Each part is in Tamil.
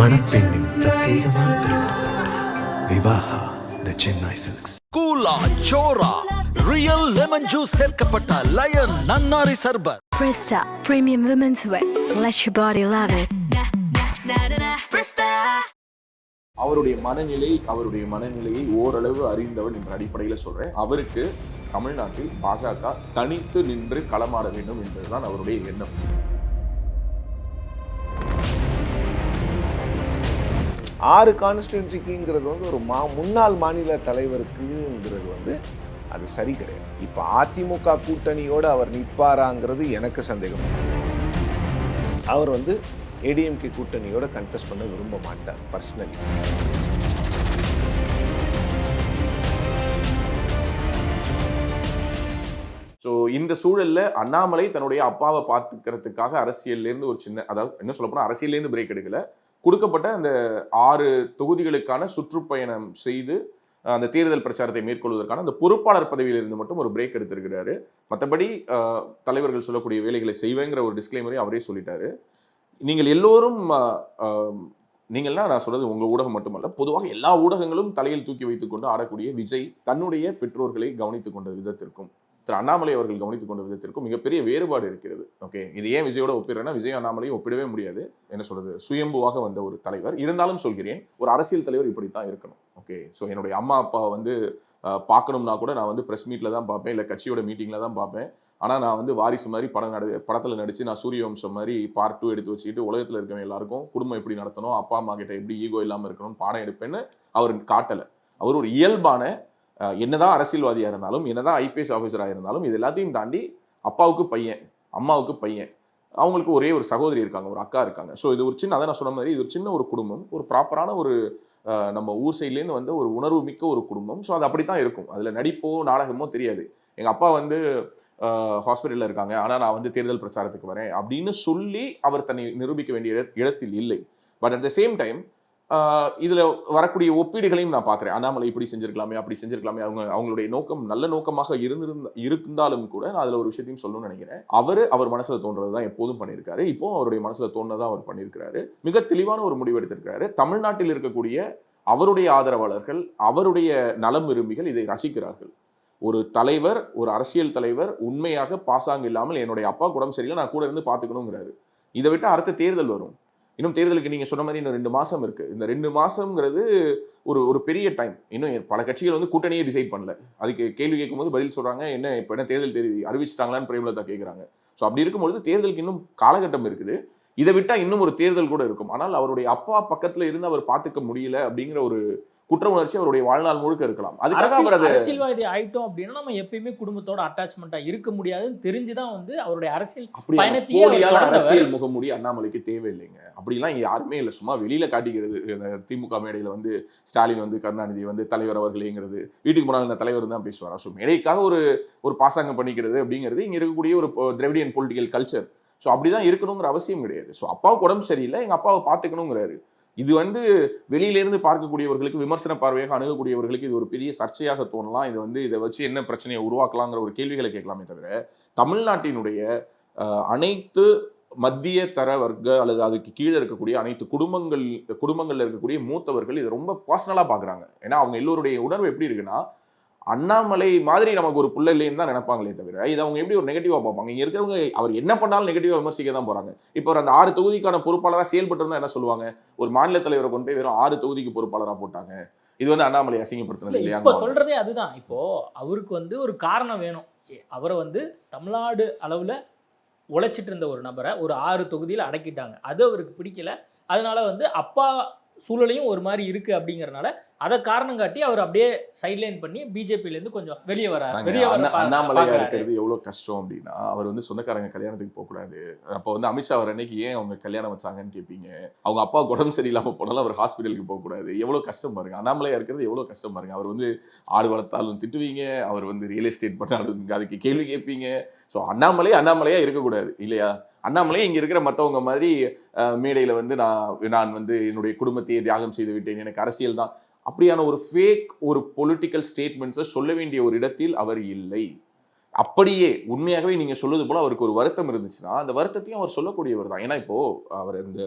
மணப்பெண்ணின் பிரத்யேகமான திருமணம் விவாஹா தி சென்னை சில்க்ஸ். கூலா சோரா ரியல் லெமன் ஜூஸ் சேர்க்கப்பட்ட line nannari sharbat. Presta Premium Women's Wear. Let your body love it. அவருடைய மனநிலையை ஓரளவு அறிந்தவன் என்ற அடிப்படையில் சொல்றேன். அவருக்கு தமிழ்நாட்டில் பாஜக தனித்து நின்று களமாட வேண்டும் என்பதுதான் அவருடைய எண்ணம். ஆறு கான்ஸ்டிடுவன்சிக்குங்கிறது வந்து ஒரு முன்னாள் மாநில தலைவருக்குங்கிறது வந்து அது சரி கிடையாது. இப்போ அதிமுக கூட்டணியோடு அவர் நிற்பாராங்கிறது எனக்கு சந்தேகம். அவர் வந்து ஏடிஎம்கே கூட்டணியோட கண்டெஸ்ட் பண்ண விரும்ப மாட்டார் பர்சனலி. ஸோ இந்த சூழல்ல அண்ணாமலை தன்னுடைய அப்பாவை பார்த்துக்கிறதுக்காக அரசியல்லேருந்து ஒரு சின்ன, அதாவது என்ன சொல்ல போனால் அரசியல்லேருந்து பிரேக் எடுக்கல, கொடுக்கப்பட்ட அந்த 6 தொகுதிகளுக்கான சுற்றுப்பயணம் செய்து அந்த தேர்தல் பிரச்சாரத்தை மேற்கொள்வதற்கான அந்த பொறுப்பாளர் பதவியிலிருந்து மட்டும் ஒரு பிரேக் எடுத்திருக்கிறாரு. மற்றபடி தலைவர்கள் சொல்லக்கூடிய வேலைகளை செய்வேங்கிற ஒரு டிஸ்க்ளைமரை அவரே சொல்லிட்டாரு. நீங்கள் எல்லோரும், நீங்கள்னா நான் சொல்றது உங்கள் ஊடகம் மட்டுமல்ல, பொதுவாக எல்லா ஊடகங்களும் தலையில் தூக்கி வைத்துக்கொண்டு ஆடக்கூடிய விஜய் தன்னுடைய பெற்றோர்களை கவனித்துக் கொண்ட விதத்திற்கும் திரு அண்ணாமலை அவர்கள் கவனித்துக் கொண்ட விதத்திற்கும் மிகப்பெரிய வேறுபாடு இருக்கிறது. ஓகே, இது ஏன் விஜயோட ஒப்பிடுறேன்னா, விஜய் அண்ணாமலையும் ஒப்பிடவே முடியாது. என்ன சொல்றது, சுயம்புவாக வந்த ஒரு தலைவர். இருந்தாலும் சொல்கிறேன், ஒரு அரசியல் தலைவர் இப்படித்தான் இருக்கணும். ஓகே, ஸோ என்னுடைய அம்மா அப்பா வந்து பார்க்கணும்னா கூட நான் வந்து ப்ரெஸ் மீட்டில் தான் பார்ப்பேன், இல்லை கட்சியோட மீட்டிங்கில் தான் பார்ப்பேன். ஆனால் நான் வந்து வாரிசு மாதிரி படத்தில் நடித்து நான் சூரிய வம்சம் மாதிரி பார்ட் 2 எடுத்து வச்சுக்கிட்டு உலகத்தில் இருக்கவங்க எல்லாருக்கும் குடும்பம் எப்படி நடத்தணும், அப்பா அம்மா கிட்ட எப்படி ஈகோ இல்லாமல் இருக்கணும்னு பாடம் எடுப்பேன்னு அவர் காட்டலை. அவர் ஒரு இயல்பான, என்னதான் அரசியல்வாதியாக இருந்தாலும், என்னதான் ஐபிஎஸ் ஆஃபீஸராக இருந்தாலும், இது எல்லாத்தையும் தாண்டி அப்பாவுக்கு பையன், அம்மாவுக்கு பையன், அவங்களுக்கு ஒரே ஒரு சகோதரி இருக்காங்க, ஒரு அக்கா இருக்காங்க. ஸோ இது ஒரு சின்ன, அதான் நான் சொன்ன மாதிரி இது ஒரு சின்ன ஒரு குடும்பம், ஒரு ப்ராப்பரான ஒரு நம்ம ஊர் சைட்லேருந்து வந்து ஒரு உணர்வு மிக்க ஒரு குடும்பம். ஸோ அது அப்படி தான் இருக்கும். அதில் நடிப்போ நாடகமோ தெரியாது. எங்கள் அப்பா வந்து ஹாஸ்பிட்டலில் இருக்காங்க, ஆனால் நான் வந்து தேர்தல் பிரச்சாரத்துக்கு வரேன் அப்படின்னு சொல்லி அவர் தன்னை நிரூபிக்க வேண்டிய இடத்தில் இல்லை. But at the same time இதில் வரக்கூடிய ஒப்பீடுகளையும் நான் பார்க்குறேன். அண்ணாமலை இப்படி செஞ்சிருக்கலாமே, அப்படி செஞ்சிருக்கலாமே, அவங்களுடைய நோக்கம் நல்ல நோக்கமாக இருந்தாலும் கூட நான் அதில் ஒரு விஷயத்தையும் சொல்லணும்னு நினைக்கிறேன். அவர் மனசில் தோன்றது தான் எப்போதும் பண்ணியிருக்காரு. இப்போ அவருடைய மனசில் தோன்றதான் அவர் பண்ணியிருக்கிறாரு. மிக தெளிவான ஒரு முடிவு எடுத்திருக்கிறாரு. தமிழ்நாட்டில் இருக்கக்கூடிய அவருடைய ஆதரவாளர்கள், அவருடைய நலம் விரும்பிகள் இதை ரசிக்கிறார்கள். ஒரு தலைவர், ஒரு அரசியல் தலைவர் உண்மையாக பாசாங்கு இல்லாமல் என்னுடைய அப்பா உடம்பு சரியில்லை, நான் கூட இருந்து பார்த்துக்கணுங்கிறாரு. இதை விட்டு அடுத்த தேர்தல் வரும். இன்னும் தேர்தலுக்கு நீங்கள் சொன்ன மாதிரி இன்னும் 2 மாதம் இருக்குது. இந்த 2 மாதங்கிறது ஒரு பெரிய டைம். இன்னும் பல கட்சிகள் வந்து கூட்டணியே டிசைட் பண்ணல. அதுக்கு கேள்வி கேட்கும்போது பதில் சொல்கிறாங்க, இப்போ என்ன தேர்தல் தேதி அறிவிச்சிட்டாங்களான்னு பிரேமலதா கேட்குறாங்க. ஸோ அப்படி இருக்கும்பொழுது தேர்தலுக்கு இன்னும் காலகட்டம் இருக்குது. இதை விட்டால் இன்னும் ஒரு தேர்தல் கூட இருக்கும். ஆனால் அவருடைய அப்பா பக்கத்தில் இருந்து அவர் பார்த்துக்க முடியல அப்படிங்கிற ஒரு குற்ற உணர்ச்சி அவருடைய வாழ்நாள் முழுக்க இருக்கலாம். அதுக்காக அவர் அரசியல்வாதி ஆயிட்டோம் அப்படின்னா நம்ம எப்பயுமே குடும்பத்தோட அட்டாச்மெண்டா இருக்க முடியாதுன்னு தெரிஞ்சுதான் வந்து அவருடைய அரசியல் அரசியல் முகமூடி அண்ணாமலைக்கு தேவையில்லைங்க. அப்படிலாம் இங்க யாருமே இல்லை. சும்மா வெளியில காட்டிக்கிறது. திமுக மேடையில வந்து ஸ்டாலின் வந்து கருணாநிதி வந்து தலைவர் அவர்களேங்கிறது, வீட்டுக்கு போனாலும் தலைவர் தான் பேசுவார். ஸோ மேடைக்காக ஒரு பாசாங்கம் பண்ணிக்கிறது அப்படிங்கிறது இங்க இருக்கக்கூடிய ஒரு திராவிடியன் பொலிட்டிக்கல் கல்ச்சர். ஸோ அப்படிதான் இருக்கணுங்கிற அவசியம் கிடையாது. ஸோ அப்பாவுக்கு உடம்பு சரியில்லை, எங்க அப்பாவை பார்த்துக்கணுங்கிறாரு. இது வந்து வெளியிலேருந்து பார்க்கக்கூடியவர்களுக்கு, விமர்சன பார்வையாக அணுகக்கூடியவர்களுக்கு இது ஒரு பெரிய சர்ச்சையாக தோணலாம். இது வந்து இதை வச்சு என்ன பிரச்சனையை உருவாக்கலாங்கிற ஒரு கேள்விகளை கேட்கலாமே தவிர, தமிழ்நாட்டினுடைய அனைத்து மத்திய தர வர்க்க அல்லது அதுக்கு கீழே இருக்கக்கூடிய அனைத்து குடும்பங்கள்ல இருக்கக்கூடிய மூத்தவர்கள் இதை ரொம்ப பர்சனலாக பார்க்குறாங்க. ஏன்னா அவங்க எல்லோருடைய உணர்வு எப்படி இருக்குன்னா, அண்ணாமலை மாதிரி நமக்கு ஒரு புள்ள இல்லைன்னு தான் நினைப்பாங்களே தவிர, இதை அவங்க எப்படி ஒரு நெகட்டிவா பார்ப்பாங்க. இங்க இருக்கிறவங்க அவர் என்ன பண்ணாலும் நெகட்டிவா விமர்சிக்க தான் போறாங்க. இப்போ அந்த 6 தொகுதிக்கான பொறுப்பாளராக செயல்பட்டு இருந்தா என்ன சொல்லுவாங்க, ஒரு மாநில தலைவரை கொண்டு போய் வெறும் 6 தொகுதிக்கு பொறுப்பாளராக போட்டாங்க. இது வந்து அண்ணாமலை அசிங்கப்படுத்தினது இல்லையா? இப்போ சொல்றதே அதுதான். இப்போ அவருக்கு வந்து ஒரு காரணம் வேணும். அவரை வந்து தமிழ்நாடு அளவுல உழைச்சிட்டு இருந்த ஒரு நபரை ஒரு 6 தொகுதியில் அடக்கிட்டாங்க. அது அவருக்கு பிடிக்கல. அதனால வந்து அப்பா சூழலையும் ஒரு மாதிரி இருக்கு அப்படிங்கறதுனால அதை காரணம் காட்டி அவர் அப்படியே சைட்லைன் பண்ணி பிஜேபியிலேருந்து கொஞ்சம் வெளியே வராரு. அண்ணாமலையா இருக்கிறது எவ்வளவு கஷ்டம் அப்படின்னா, அவர் வந்து சொந்தக்காரங்க கல்யாணத்துக்கு போகக்கூடாது. அப்போ வந்து அமித்ஷா வர அன்னைக்கு ஏன் அவங்க கல்யாணம் வச்சாங்கன்னு கேட்பீங்க. அவங்க அப்பா உடம்பு சரியில்லாம போனாலும் அவர் ஹாஸ்பிட்டலுக்கு போகக்கூடாது. எவ்வளவு கஷ்டம் பாருங்க. அண்ணாமலையா இருக்கிறது எவ்வளவு கஷ்டம் பாருங்க. அவர் வந்து ஆடு வளர்த்தாலும் திட்டுவீங்க, அவர் வந்து ரியல் எஸ்டேட் பண்ணாலும் அதுக்கு கேள்வி கேட்பீங்க. ஸோ அண்ணாமலையா இருக்கக்கூடாது இல்லையா? அண்ணாமலை இங்க இருக்கிற மற்றவங்க மாதிரி மேடையில வந்து நான் வந்து என்னுடைய குடும்பத்தையே தியாகம் செய்து விட்டேன், எனக்கு அரசியல் தான், அப்படியான ஒரு ஃபேக் ஒரு பொலிட்டிக்கல் ஸ்டேட்மெண்ட்ஸை சொல்ல வேண்டிய ஒரு இடத்தில் அவர் இல்லை. அப்படியே உண்மையாகவே நீங்க சொல்வது போல அவருக்கு ஒரு வருத்தம் இருந்துச்சுன்னா அந்த வருத்தத்தையும் அவர் சொல்லக்கூடியவர் தான். ஏன்னா இப்போ அவர் இந்த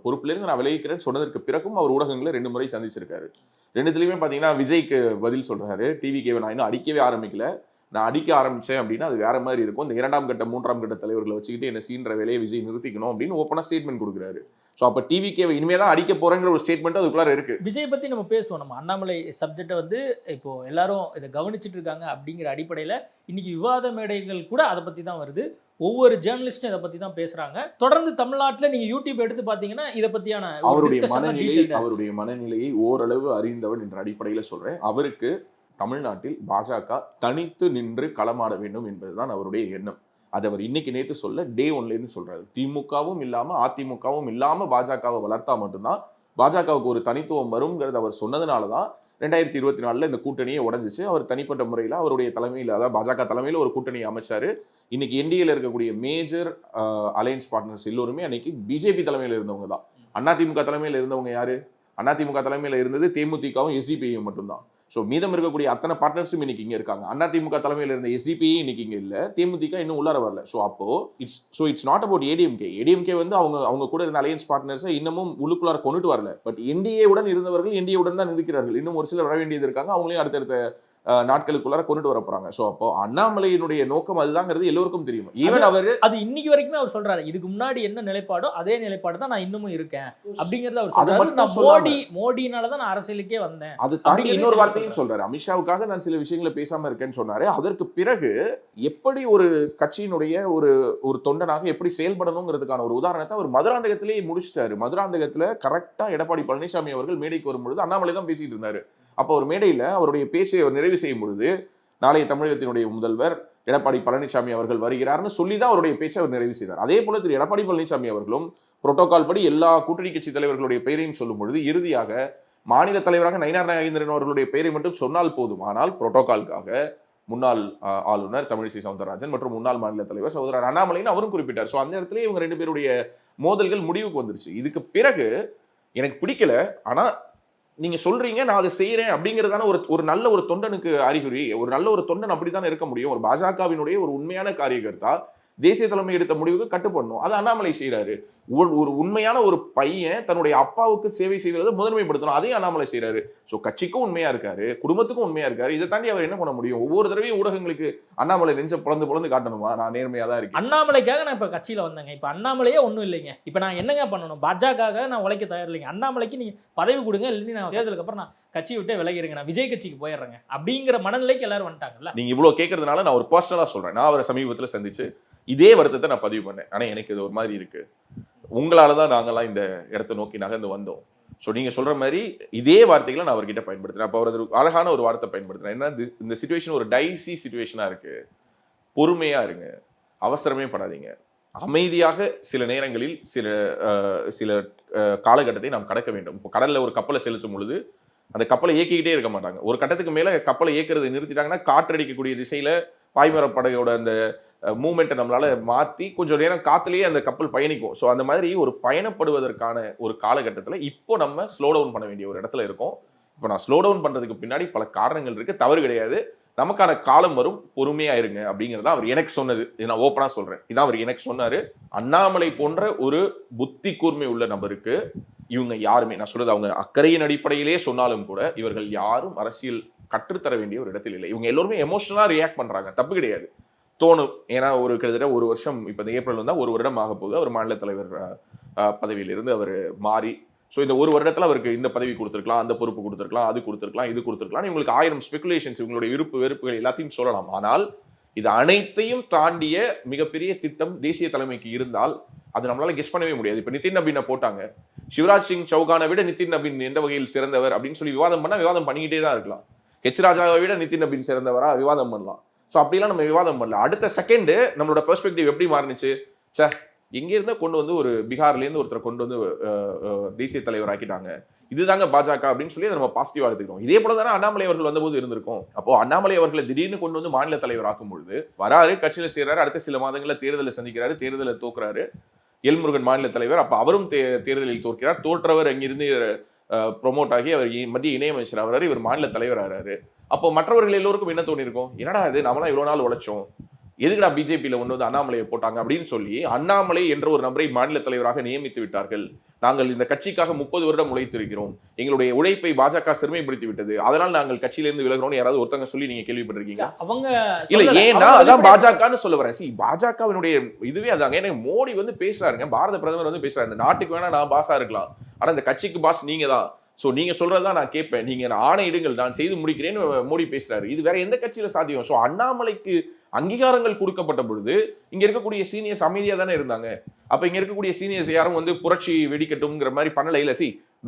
பொறுப்புல இருந்து நான் விலகிக்கிறேன்னு சொன்னதற்கு பிறகும் அவர் ஊடகங்களை 2 முறை சந்திச்சிருக்காரு. 2த்துலயுமே பாத்தீங்கன்னா விஜய்க்கு பதில் சொல்றாரு, டிவிகேவை நான் இன்னும் அடிக்கவே ஆரம்பிக்கல, நான் அடிக்க ஆரம்பிச்சேன் அப்படின்னா அது வேற மாதிரி இருக்கும், இந்த 2ஆம் கட்ட 3ஆம் கட்ட தலைவர்களை வச்சுக்கிட்டு என்ன சீன்ற வேலையை விஜய் நிறுத்திக்கணும் அப்படின்னு ஓப்பனா ஸ்டேட்மெண்ட் கொடுக்குறாரு. ஸோ அப்போ டிவிகேவை இனிமே தான் அடிக்க போறேங்கிற ஒரு ஸ்டேட்மெண்ட் அதுக்குள்ளார இருக்கு. விஜய் பத்தி நம்ம பேசுவோம். நம்ம அண்ணாமலை சப்ஜெக்டை வந்து இப்போ எல்லாரும் இதை கவனிச்சுட்டு இருக்காங்க அப்படிங்கிற அடிப்படையில் இன்னைக்கு விவாத மேடைகள் கூட அதை பத்தி தான் வருது. ஒவ்வொரு ஜேர்னலிஸ்டும் இதை பத்தி தான் பேசுறாங்க. தொடர்ந்து தமிழ்நாட்டில் நீங்க யூடியூப் எடுத்து பார்த்தீங்கன்னா இதை பத்தியான அவருடைய மனநிலையை ஓரளவு அறிந்தவன் என்ற அடிப்படையில் சொல்றேன். அவருக்கு தமிழ்நாட்டில் பாஜக தனித்து நின்று களமாட வேண்டும் என்பதுதான் அவருடைய எண்ணம். அது அவர் இன்னைக்கு நேற்று சொல்ல டே 1லேருந்து சொல்றாரு. திமுகவும் இல்லாம அதிமுகவும் இல்லாம பாஜகவை வளர்த்தா மட்டும்தான் பாஜகவுக்கு ஒரு தனித்துவம் வருங்கிறது அவர் சொன்னதுனாலதான் 2024 இந்த கூட்டணியை உடைஞ்சிச்சு. அவர் தனிப்பட்ட முறையில் அவருடைய தலைமையில், அதாவது பாஜக தலைமையில் ஒரு கூட்டணியை அமைச்சாரு. இன்னைக்கு என்டிஏல இருக்கக்கூடிய மேஜர் அலையன்ஸ் பார்ட்னர்ஸ் எல்லோருமே அன்னைக்கு பிஜேபி தலைமையில் இருந்தவங்க தான். அதிமுக தலைமையில் இருந்தவங்க யாரு? அதிமுக தலைமையில் இருந்தது தேமுதிகவும் எஸ்டிபிஐயும் மட்டும்தான். ஸோ மீதம் இருக்கக்கூடிய அத்தனை பார்ட்னர்ஸும் இன்னைக்கு இங்கே இருக்காங்க. அதிமுக தலைமையில் இருந்த எஸ்டிபிஐ இன்னைக்கு இங்கே இல்லை, தேமுதிக இன்னும் உள்ளார வரல. ஸோ அப்போ it's not about ADMK. ADMK வந்து அவங்க கூட இருந்த அலையன்ஸ் பார்ட்னர்ஸை இன்னமும் உள்ளுக்குள்ளார கொண்டுட்டு வரல. பட் என்டிஏ உடன் இருந்தவர்கள் என்டிஏ உடன் தான் இருக்கிறார்கள். இன்னும் ஒரு சிலர் வர வேண்டியது இருக்காங்க, அவங்களையும் அடுத்தடுத்த நாட்களுக்குள்ளார கொண்டுட்டு வர போறாங்க. ஸோ அப்போ அண்ணாமலையினுடைய நோக்கம் அதுதாங்கிறது எல்லோருக்கும் தெரியும். ஈவன் அவரு அது இன்னைக்கு வரைக்குமே அவர் சொல்றாரு, இதுக்கு முன்னாடி என்ன நிலைப்பாடோ அதே நிலைப்பாடு தான் நான் இன்னமும் இருக்கேன் அப்படிங்கறத அவர் சொல்றாரு. மோடினாலதான் நான் அரசியலுக்கே வந்தேன். அது தாண்டி இன்னொரு வார்த்தையும் சொல்றாரு, அமித்ஷாவுக்காக நான் சில விஷயங்களை பேசாம இருக்கேன்னு சொன்னாரு. அதற்கு பிறகு எப்படி ஒரு கட்சியினுடைய ஒரு தொண்டனாக எப்படி செயல்படணுங்கிறதுக்கான ஒரு உதாரணத்தை அவர் மதுராந்தகத்திலேயே முடிச்சிட்டாரு. மதுராந்தகத்துல கரெக்டா எடப்பாடி பழனிசாமி அவர்கள் மேடைக்கு வரும்பொழுது அண்ணாமலை தான் பேசிட்டு இருந்தாரு. அப்போ ஒரு மேடையில் அவருடைய பேச்சை நிறைவு செய்யும் பொழுது நாளைய தமிழகத்தினுடைய முதல்வர் எடப்பாடி பழனிசாமி அவர்கள் வருகிறார்னு சொல்லி தான் அவருடைய பேச்சை அவர் நிறைவு செய்தார். அதே போல திரு எடப்பாடி பழனிசாமி அவர்களும் புரோட்டோகால் படி எல்லா கூட்டணி கட்சி தலைவர்களுடைய பெயரையும் சொல்லும் பொழுது இறுதியாக மாநில தலைவராக நயினார் நாகேந்திரன் அவர்களுடைய பெயரை மட்டும் சொன்னால் போதும். ஆனால் புரோட்டோகாலுக்காக முன்னாள் ஆளுநர் தமிழிசை சவுந்தரராஜன் மற்றும் முன்னாள் மாநில தலைவர் சகோதரர் அண்ணாமலைன்னு அவரும் குறிப்பிட்டார். ஸோ அந்த இடத்துல இவங்க 2 பேருடைய மோதல்கள் முடிவுக்கு வந்துருச்சு. இதுக்கு பிறகு எனக்கு பிடிக்கல, ஆனா நீங்க சொல்றீங்க நான் அதை செய்யறேன் அப்படிங்கிறதான ஒரு நல்ல ஒரு தொண்டனுக்கு அறிகுறி. ஒரு நல்ல ஒரு தொண்டன் அப்படித்தான் இருக்க முடியும். ஒரு பாஜகவினுடைய ஒரு உண்மையான காரியகர்த்தா தேசிய தலைமை எடுத்த முடிவுக்கு கட்டுப்படணும். அது அண்ணாமலை செய்யறாரு. ஒரு உண்மையான ஒரு பையன் தன்னுடைய அப்பாவுக்கு சேவை செய்வதை முதன்மைப்படுத்தணும், அதையும் அண்ணாமலை செய்யறாரு. ஸோ கட்சிக்கும் உண்மையா இருக்காரு, குடும்பத்துக்கும் உண்மையா இருக்காரு. இதை தாண்டி அவர் என்ன பண்ண முடியும்? ஒவ்வொரு தடவையும் ஊடகங்களுக்கு அண்ணாமலை நெஞ்ச பொழந்து காட்டணுமா நான் நேர்மையா தான் இருக்கேன்? அண்ணாமலைக்காக நான் இப்ப கட்சியில வந்தேங்க. இப்ப அண்ணாமலையே ஒன்றும் இல்லைங்க. இப்ப நான் என்னங்க பண்ணணும்? பாஜக நான் உழைக்க தயார் இல்லைங்க. அண்ணாமலைக்கு நீங்க பதவி கொடுங்க, இல்லைன்னு நான் தேர்தலுக்கு அப்புறம் நான் கட்சியை விட்டே விலகிருங்க, நான் விஜய் கட்சிக்கு போயிடுறேங்க அப்படிங்கிற மனநிலைக்கு எல்லாரும் வந்துட்டாங்கல்ல. நீங்க இவ்வளவு கேட்கறதுனால நான் ஒரு பர்சனலா சொல்றேன். நான் அவரை சமீபத்தில் சந்திச்சு இதே வருத்தத்தை நான் பதிவு பண்ணேன். ஆனா எனக்கு இது ஒரு மாதிரி இருக்கு, உங்களாலதான் நாங்கெல்லாம் இந்த இடத்தை நோக்கி நகர்ந்து வந்தோம். ஸோ நீங்க சொல்ற மாதிரி இதே வார்த்தைகளை நான் அவர்கிட்ட பயன்படுத்துறேன். அப்போ அவர் அழகான ஒரு வார்த்தை பயன்படுத்துறேன். என்ன, இந்த சிச்சுவேஷன் ஒரு டைசி சிச்சுவேஷனா இருக்கு, பொறுமையா இருங்க, அவசரமே படாதீங்க, அமைதியாக சில நேரங்களில் சில காலகட்டத்தை நாம் கடக்க வேண்டும். இப்போ கடல்ல ஒரு கப்பலை செலுத்தும் பொழுது அந்த கப்பலை இயக்கிக்கிட்டே இருக்க மாட்டாங்க. ஒரு கட்டத்துக்கு மேல கப்பலை இயக்கிறதை நிறுத்திட்டாங்கன்னா காற்றடிக்கக்கூடிய திசையில பாய்மரப்படையோட அந்த மூமெண்ட்டை நம்மளால மாற்றி கொஞ்சம் நேரம் காத்துலேயே அந்த கப்பல் பயணிக்கும். ஸோ அந்த மாதிரி ஒரு பயணப்படுவதற்கான ஒரு காலகட்டத்தில் இப்போ நம்ம ஸ்லோ டவுன் பண்ண வேண்டிய ஒரு இடத்துல இருக்கோம். இப்போ நான் ஸ்லோ டவுன் பண்ணுறதுக்கு பின்னாடி பல காரணங்கள் இருக்கு, தவறு கிடையாது. நமக்கான காலம் வரும், பொறுமையா இருங்க அப்படிங்கிறத அவர் எனக்கு சொன்னது. நான் ஓப்பனா சொல்றேன், இதான் அவர் எனக்கு சொன்னாரு. அண்ணாமலை போன்ற ஒரு புத்தி கூர்மை உள்ள நபருக்கு இவங்க யாருமே, நான் சொல்றது அவங்க அக்கறையின் அடிப்படையிலே சொன்னாலும் கூட இவர்கள் யாரும் அரசியல் கற்றுத்தர வேண்டிய ஒரு இடத்தில் இல்லை. இவங்க எல்லோருமே எமோஷனலா ரியாக்ட் பண்றாங்க, தப்பு கிடையாது, தோணும். ஏன்னா ஒரு கிட்டத்தட்ட 1 வருஷம், இப்போ இந்த ஏப்ரல் வந்தால் 1 வருடம் ஆக போகுது அவர் மாநில தலைவர் பதவியிலிருந்து அவர் மாறி. ஸோ இந்த 1 வருடத்தில் அவருக்கு இந்த பதவி கொடுத்துருக்கலாம், அந்த பொறுப்பு கொடுத்துருக்கலாம், அது கொடுத்துருக்கலாம், இது கொடுத்துருக்கலாம். இவங்களுக்கு 1000 ஸ்பெகுலேஷன்ஸ், இவங்களுடைய விருப்பு வெறுப்புகள் எல்லாத்தையும் சொல்லலாம். ஆனால் இது அனைத்தையும் தாண்டிய மிகப்பெரிய திட்டம் தேசிய தலைமைக்கு இருந்தால் அது நம்மளால கெஸ் பண்ணவே முடியாது. இப்போ நிதின் நபீனை போட்டாங்க, சிவராஜ் சிங் சௌகானை விட நிதின் நபீன் எந்த வகையில் சிறந்தவர் அப்படின்னு சொல்லி விவாதம் பண்ணால் விவாதம் பண்ணிக்கிட்டே தான் இருக்கலாம். ஹெச் ராஜாவை விட நிதின் நபீன் சிறந்தவரா விவாதம் பண்ணலாம். ஸோ அப்படிலாம் நம்ம விவாதம் பண்ணல. அடுத்த செகண்டு நம்மளோட பெர்ஸ்பெக்டிவ் எப்படி மாறினுச்சு? சார் எங்கே இருந்தால் கொண்டு வந்து ஒரு பீகார்லேருந்து ஒருத்தரை கொண்டு வந்து தேசிய தலைவர் ஆக்கிட்டாங்க, இதுதாங்க பாஜக அப்படின்னு சொல்லி நம்ம பாசிட்டிவா எடுத்துக்கிறோம். இதே போல தானே அண்ணாமலை அவர்கள் வந்தபோது இருந்திருக்கும். அப்போ அண்ணாமலை அவர்களை திடீர்னு கொண்டு வந்து மாநில தலைவர் ஆக்கும் பொழுது வராரு, கட்சியில சேர்றாரு, அடுத்த சில மாதங்களில் தேர்தலை சந்திக்கிறாரு, தேர்தலை தோக்குறாரு, எல்முருகன் மாநில தலைவர். அப்ப அவரும் தேர்தலில் தோற்கிறார். தோற்றவர் அங்கிருந்து ப்ரொமோட் ஆகி அவர் மத்திய இணையமைச்சர் ஆகிறாரு, இவர் மாநில தலைவர் ஆகிறாரு. அப்போ மற்றவர்கள் எல்லோருக்கும் என்ன தோணி இருக்கும்? என்னடா இது, நம்மளாம் இவ்வளவு நாள் உழைச்சோம், எதுக்குடா பிஜேபியில ஒன்று வந்து அண்ணாமலையை போட்டாங்க அப்படின்னு சொல்லி அண்ணாமலை என்ற ஒரு நபரை மாநில தலைவராக நியமித்து விட்டார்கள். நாங்கள் இந்த கட்சிக்காக 30 வருடம் உழைத்திருக்கிறோம், எங்களுடைய உழைப்பை பாஜக சிறுமைப்படுத்தி விட்டது, அதனால் நாங்கள் கட்சியிலிருந்து விலகிறோம்னு யாராவது ஒருத்தங்க சொல்லி நீங்க கேள்விப்பட்டிருக்கீங்க? அவங்க இல்ல, ஏன்னா அதான் பாஜகன்னு சொல்ல வரேன். பாஜகவினுடைய இதுவே அதாங்க. ஏன்னா மோடி வந்து பேசுறாருங்க, பாரத பிரதமர் வந்து பேசுறாரு, இந்த நாட்டுக்கு வேணா நான் பாஸா இருக்கலாம், ஆனா இந்த கட்சிக்கு பாஸ் நீங்க தான், சோ நீங்க சொல்றதா நான் கேட்பேன், நீங்க ஆணையிடுங்கள், நான் செய்து முடிக்கிறேன்னு மோடி பேசுறாரு. இது வேற எந்த கட்சியில சாத்தியம்? சோ அண்ணாமலைக்கு அங்கீகாரங்கள் கொடுக்கப்பட்ட பொழுது இங்க இருக்கக்கூடிய சீனியர்ஸ் அமைதியா தானே இருந்தாங்க. அப்ப இங்க இருக்கக்கூடிய சீனியர்ஸ் யாரும் வந்து புரட்சி வெடிக்கட்டும்ங்கிற மாதிரி பண்ணல. இல்ல,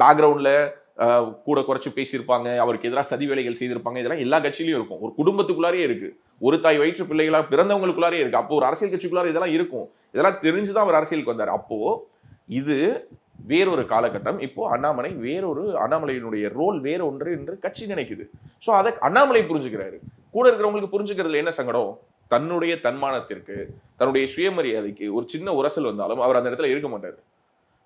பேக்ரவுண்ட்ல கூட குறைச்சு பேசியிருப்பாங்க, அவருக்கு எதிராக சதி வேலைகள் செய்திருப்பாங்க, இதெல்லாம் எல்லா கட்சியிலயும் இருக்கும். ஒரு குடும்பத்துக்குள்ளாரே இருக்கு, ஒரு தாய் வயிற்று பிள்ளைகளா பிறந்தவங்களுக்குள்ளாரே இருக்கு. அப்போ ஒரு அரசியல் கட்சிக்குள்ளார இதெல்லாம் இருக்கும். இதெல்லாம் தெரிஞ்சுதான் அவர் அரசியலுக்கு வந்தார். அப்போ இது வேறொரு காலகட்டம். இப்போ அண்ணாமலையினுடைய ரோல் வேற ஒன்று என்று கட்சி நினைக்குது. ஸோ அதை அண்ணாமலை புரிஞ்சுக்கிறாரு. கூட இருக்கிறவங்களுக்கு புரிஞ்சுக்கிறதுல என்ன சங்கடம்? தன்னுடைய தன்மானத்திற்கு, தன்னுடைய சுயமரியாதைக்கு ஒரு சின்ன உரசல் வந்தாலும் அவர் அந்த இடத்துல இருக்க மாட்டார்.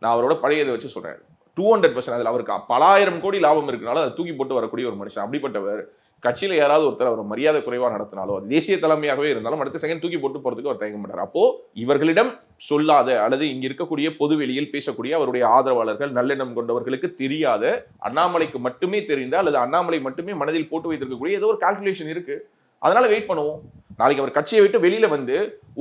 நான் அவரோட பழையதை வச்சு சொல்றேன். 200% அதில் அவருக்கு பல ஆயிரம் கோடி லாபம் இருக்குனாலும் அதை தூக்கி போட்டு வரக்கூடிய ஒரு மனுஷன். அப்படிப்பட்டவர் கட்சியில யாராவது ஒருத்தர் அவர் மரியாதை குறைவா நடத்தினாலோ, அது தேசிய தலைமையாகவே இருந்தாலும் அடுத்த செகண்ட் தூக்கி போட்டு போறதுக்கு அவர் தயங்க மாட்டார். அப்போ இவர்களிடம் சொல்லாத அல்லது இங்க இருக்கக்கூடிய பொதுவெளியில் பேசக்கூடிய அவருடைய ஆதரவாளர்கள், நல்லெண்ணம் கொண்டவர்களுக்கு தெரியாத, அண்ணாமலைக்கு மட்டுமே தெரிந்த அல்லது அண்ணாமலை மட்டுமே மனதில் போட்டு வைத்திருக்கக்கூடிய ஏதோ ஒரு கால்குலேஷன் இருக்கு. அதனால வெயிட் பண்ணுவோம். நாளைக்கு அவர் கட்சியை விட்டு வெளியில வந்து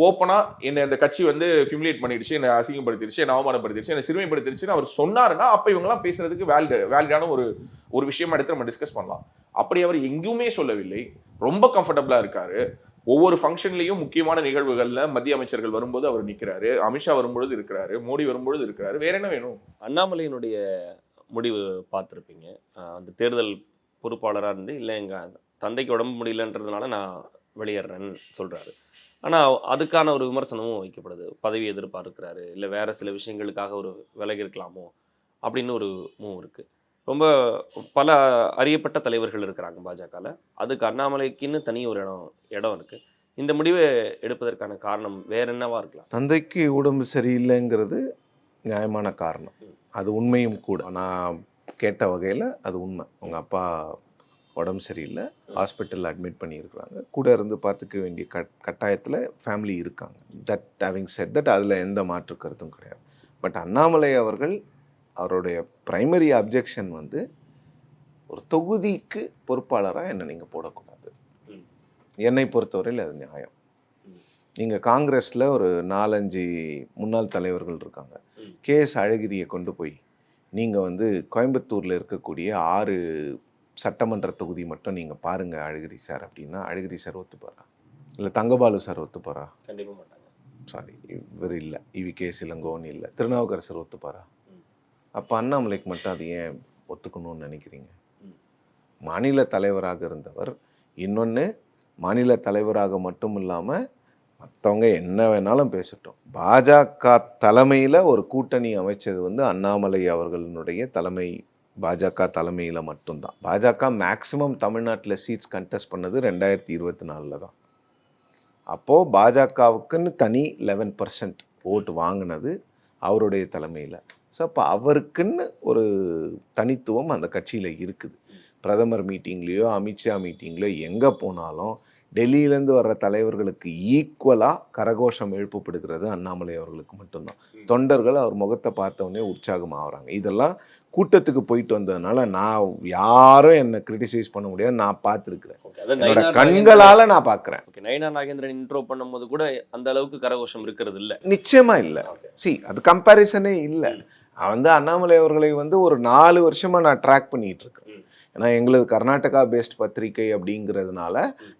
ஓப்பனா என்ன இந்த கட்சி வந்து ஹியூமிலேட் பண்ணிடுச்சு, என்ன அசிங்கப்படுத்திடுச்சு, என்ன அவமானப்படுத்திடுச்சு, என்ன சிறுமைப்படுத்திடுச்சுன்னு அவர் சொன்னாருன்னா அப்ப இவங்கெல்லாம் பேசுறதுக்கு வேலிடான ஒரு விஷயமா எடுத்து நம்ம டிஸ்கஸ் பண்ணலாம். அப்படி அவர் எங்குமே சொல்லவில்லை. ரொம்ப கம்ஃபர்டபுளா இருக்காரு. ஒவ்வொரு ஃபங்க்ஷன்லயும் முக்கியமான நிகழ்வுகள்ல மத்திய அமைச்சர்கள் வரும்போது அவர் நிற்கிறாரு, அமித்ஷா வரும்பொழுது இருக்கிறாரு, மோடி வரும்பொழுது இருக்கிறாரு. வேற என்ன வேணும்? அண்ணாமலையினுடைய முடிவு பார்த்துருப்பீங்க. அந்த தேர்தல் பொறுப்பாளராக இருந்து இல்லை எங்கள் தந்தைக்கு உடம்பு முடியலன்றதுனால நான் வெளியேறேன்னு சொல்கிறாரு. ஆனால் அதுக்கான ஒரு விமர்சனமும் வைக்கப்படுது. பதவி எதிர்பார்க்கிறாரு, இல்லை வேறு சில விஷயங்களுக்காக ஒரு விலகி இருக்கலாமோ அப்படின்னு ஒரு மூவ் இருக்குது. ரொம்ப பல அறியப்பட்ட தலைவர்கள் இருக்கிறாங்க பாஜகவில். அதுக்கு அண்ணாமலைக்குன்னு தனி ஒரு இடம் இருக்குது. இந்த முடிவை எடுப்பதற்கான காரணம் வேற என்னவா இருக்கலாம்? தந்தைக்கு உடம்பு சரியில்லைங்கிறது நியாயமான காரணம், அது உண்மையும் கூட. நான் கேட்ட வகையில் அது உண்மை. உங்கள் அப்பா உடம்பு சரியில்லை, ஹாஸ்பிட்டலில் அட்மிட் பண்ணியிருக்கிறாங்க, கூட இருந்து பார்த்துக்க வேண்டிய கட்டாயத்தில் ஃபேமிலி இருக்காங்க. தட் ஹேவிங் செட் தட் அதில் எந்த மாற்று கருத்தும் கிடையாது. பட் அண்ணாமலை அவர்கள் அவருடைய ப்ரைமரி அப்ஜெக்ஷன் வந்து ஒரு தொகுதிக்கு பொறுப்பாளராக என்னை நீங்கள் போடக்கூடாது. என்னை பொறுத்தவரையில் அது நியாயம். நீங்கள் காங்கிரஸில் ஒரு 4-5 முன்னாள் தலைவர்கள் இருக்காங்க. கேஎஸ் அழகிரியை கொண்டு போய் நீங்கள் வந்து கோயம்புத்தூரில் இருக்கக்கூடிய 6 சட்டமன்ற தொகுதி மட்டும் நீங்கள் பாருங்கள் அழகிரி சார் அப்படின்னா அழகிரி சார் ஒத்துப்பாரா? இல்லை தங்கபாலு சார் ஒத்துப்பாரா? கண்டிப்பாக மாட்டாங்க. சாரி, இவர் இல்லை, இவி.கே. இளங்கோவன் இல்லை, திருநாவுக்கரசர் ஒத்துப்பாரா? அப்போ அண்ணாமலைக்கு மட்டும் அது ஏன் ஒத்துக்கணும்னு நினைக்கிறீங்க? மாநில தலைவராக இருந்தவர். இன்னொன்று, மாநில தலைவராக மட்டும் இல்லாமல் மற்றவங்க என்ன வேணாலும் பேசட்டும், பாஜக தலைமையில் ஒரு கூட்டணி அமைச்சது வந்து அண்ணாமலை அவர்களுடைய தலைமை, பாஜக தலைமையில் மட்டும்தான். பாஜக மேக்சிமம் தமிழ்நாட்டில் சீட்ஸ் கண்டெஸ்ட் பண்ணது 2024 தான். அப்போது பாஜகவுக்குன்னு தனி 11% ஓட்டு வாங்கினது அவருடைய தலைமையில். ஸோ அப்போ அவருக்குன்னு ஒரு தனித்துவம் அந்த கட்சியில் இருக்குது. பிரதமர் மீட்டிங்லேயோ அமித்ஷா மீட்டிங்லேயோ எங்கே போனாலும் டெல்லியிலேருந்து வர்ற தலைவர்களுக்கு ஈக்குவலாக கரகோஷம் எழுப்பப்படுகிறது அண்ணாமலை அவர்களுக்கு மட்டும்தான். தொண்டர்கள் அவர் முகத்தை பார்த்தவொடனே உற்சாகமாகறாங்க. இதெல்லாம் கூட்டத்துக்கு போயிட்டு வந்ததுனால நான் யாரும் என்னை கிரிட்டிசைஸ் பண்ண முடியாது, நான் பார்த்துருக்குறேன், என்னோட கண்களால் நான் பார்க்குறேன். நயினா நாகேந்திரன் இன்ட்ரோ பண்ணும்போது கூட அந்த அளவுக்கு கரகோஷம் இருக்கிறது இல்லை. நிச்சயமாக இல்லை. அது கம்பேரிசனே இல்லை. வந்து அண்ணாமலை அவர்களை வந்து ஒரு 4 வருஷமாக நான் ட்ராக் பண்ணிகிட்டு இருக்கேன். ஏன்னா எங்களது கர்நாடகா பேஸ்ட் பத்திரிகை அப்படிங்கிறதுனால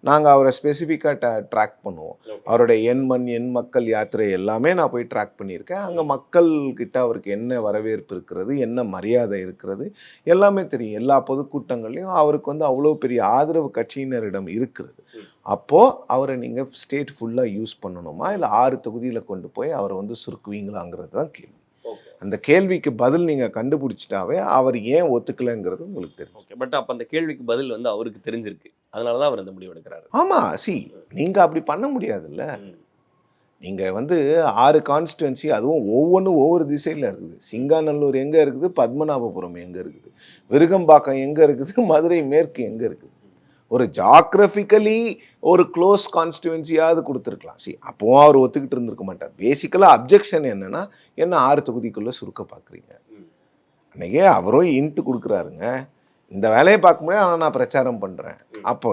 நாங்கள் அவரை ஸ்பெசிஃபிக்காக ட்ராக் பண்ணுவோம். அவருடைய எண் மக்கள் யாத்திரை எல்லாமே நான் போய் ட்ராக் பண்ணியிருக்கேன். அங்கே மக்கள்கிட்ட அவருக்கு என்ன வரவேற்பு இருக்கிறது, என்ன மரியாதை இருக்கிறது எல்லாமே தெரியும். எல்லா பொதுக்கூட்டங்கள்லையும் அவருக்கு வந்து அவ்வளோ பெரிய ஆதரவு கட்சியினரிடம் இருக்கிறது. அப்போது அவரை நீங்கள் ஸ்டேட் ஃபுல்லாக யூஸ் பண்ணணுமா, இல்லை 6 தொகுதியில் கொண்டு போய் அவரை வந்து சுருக்குவீங்களாங்கிறது தான் கேள்வி. அந்த கேள்விக்கு பதில் நீங்கள் கண்டுபிடிச்சிட்டாவே அவர் ஏன் ஒத்துக்கலைங்கிறது உங்களுக்கு தெரியும். பட் அப்போ அந்த கேள்விக்கு பதில் வந்து அவருக்கு தெரிஞ்சிருக்கு, அதனால தான் அவர் அந்த முடிவு எடுக்கிறாரு. ஆமாம், நீங்கள் அப்படி பண்ண முடியாதுல்ல. நீங்கள் வந்து 6 கான்ஸ்டுவன்சி, அதுவும் ஒவ்வொன்றும் ஒவ்வொரு திசையில் இருக்குது. சிங்காநல்லூர் எங்கே இருக்குது, பத்மநாபபுரம் எங்கே இருக்குது, விருகம்பாக்கம் எங்கே இருக்குது, மதுரை மேற்கு எங்கே இருக்குது, ஒரு ஜாகிரபிக்கலி ஒரு க்ளோஸ் கான்ஸ்டிடுவன்சியாவது கொடுத்துருக்கலாம். அப்போவும் அவர் ஒத்துக்கிட்டு இருந்திருக்க மாட்டார். பேசிக்கலாக அப்ஜெக்ஷன் என்னன்னா, என்ன 6 தொகுதிக்குள்ளே சுருக்க பார்க்குறீங்க. அன்றைக்கே அவரும் இன்ட்டு கொடுக்குறாருங்க, இந்த வேலையை பார்க்க முடியாது, ஆனால் நான் பிரச்சாரம் பண்ணுறேன். அப்போ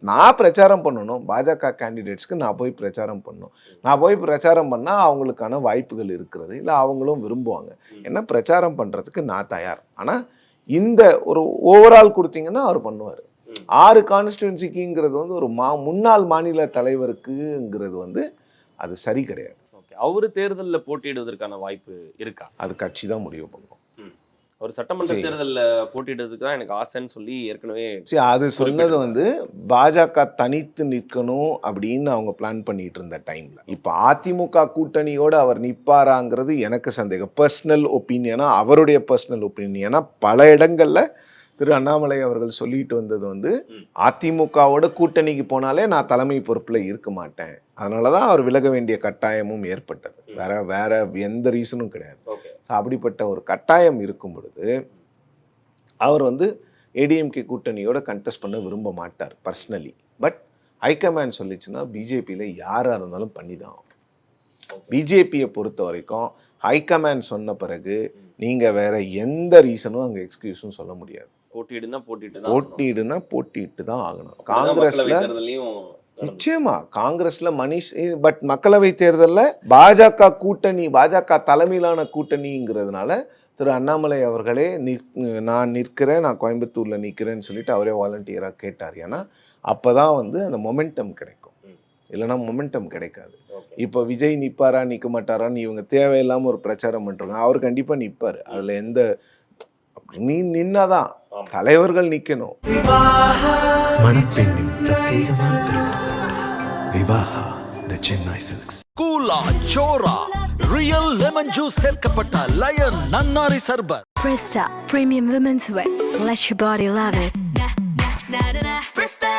நான் பிரச்சாரம் பண்ணணும், பாஜக கேண்டிடேட்ஸ்க்கு நான் போய் பிரச்சாரம் பண்ணணும். நான் போய் பிரச்சாரம் பண்ணால் அவங்களுக்கான வாய்ப்புகள் இருக்கிறது, இல்லை அவங்களும் விரும்புவாங்க. ஏன்னா பிரச்சாரம் பண்ணுறதுக்கு நான் தயார். ஆனால் இந்த ஒரு ஓவரால் கொடுத்தீங்கன்னா அவர் பண்ணுவார். 6 கான்ஸ்டிடுவன்சிக்குங்கிறது வந்து ஒரு முன்னாள் மாநில தலைவருக்குங்கிறது வந்து அது சரி கிடையாது. ஓகே, அவரு தேர்தலில் போட்டியிடுவதற்கான வாய்ப்பு இருக்கா? அது கட்சி தான் முடிவு பண்ணும். ஒரு சட்டமன்ற தேர்தலில் போட்டியிடுறதுக்கு தான் எனக்கு ஆசைன்னு சொல்லி ஏற்கனவே அது சொன்னது வந்து பாஜக தனித்து நிற்கணும் அப்படின்னு அவங்க பிளான் பண்ணிட்டு இருந்த டைம்ல. இப்போ அதிமுக கூட்டணியோட அவர் நிற்பாராங்கிறது எனக்கு சந்தேகம். பர்சனல் ஒப்பீனியனா, அவருடைய பர்சனல் ஒப்பீனியனா பல இடங்கள்ல திரு அண்ணாமலை அவர்கள் சொல்லிட்டு வந்தது வந்து அதிமுகவோட கூட்டணிக்கு போனாலே நான் தலைமை பொறுப்புல இருக்க மாட்டேன், அதனாலதான் அவர் விலக வேண்டிய கட்டாயமும் ஏற்பட்டது. வேற எந்த ரீசனும் கிடையாது. அப்படிப்பட்ட ஒரு கட்டாயம் இருக்கும் பொழுது அவர் வந்து ஏடிஎம்கே கூட்டணியோட கண்டெஸ்ட் பண்ண விரும்ப மாட்டார் பர்சனலி. பட் ஹைகமாண்ட் சொல்லிச்சுன்னா பிஜேபியில் யாராக இருந்தாலும் பண்ணி தான் ஆகும். பிஜேபியை பொறுத்த வரைக்கும் ஹைகமாண்ட் சொன்ன பிறகு நீங்கள் வேற எந்த ரீசனும் அங்கே எக்ஸ்கியூஸும் சொல்ல முடியாது. போட்டியிடுனா போட்டிட்டு தான் ஆகணும். காங்கிரஸ்ல நிச்சயமா காங்கிரஸ்ல பட் மக்களவை தேர்தலில் பாஜக கூட்டணி, பாஜக தலைமையிலான கூட்டணிங்கிறதுனால திரு அண்ணாமலை அவர்களே நான் நிற்கிறேன், நான் கோயம்புத்தூர்ல நிற்கிறேன்னு சொல்லிட்டு அவரே வாலண்டியராக கேட்டார். ஏன்னா அப்பதான் வந்து அந்த மொமெண்டம் கிடைக்கும், இல்லைன்னா மொமெண்டம் கிடைக்காது. இப்போ விஜய் நிற்பாரா நிற்க மாட்டாரான்னு இவங்க தேவையில்லாமல் ஒரு பிரச்சாரம் பண்ணுறாங்க. அவர் கண்டிப்பாக நிற்பார், அதில் எந்த நின்னாதான் தலைவர்கள் நிற்கணும். மணப்பெண்ணின் பிரத்யேகமான திருமணம் விவாஹா தி சென்னை சில்க்ஸ். கூலா சோரா ரியல் லெமன் ஜூஸ் சேர்க்கப்பட்ட line nannari sharbat. Presta Premium Women's Wear. Let your body love it. Presta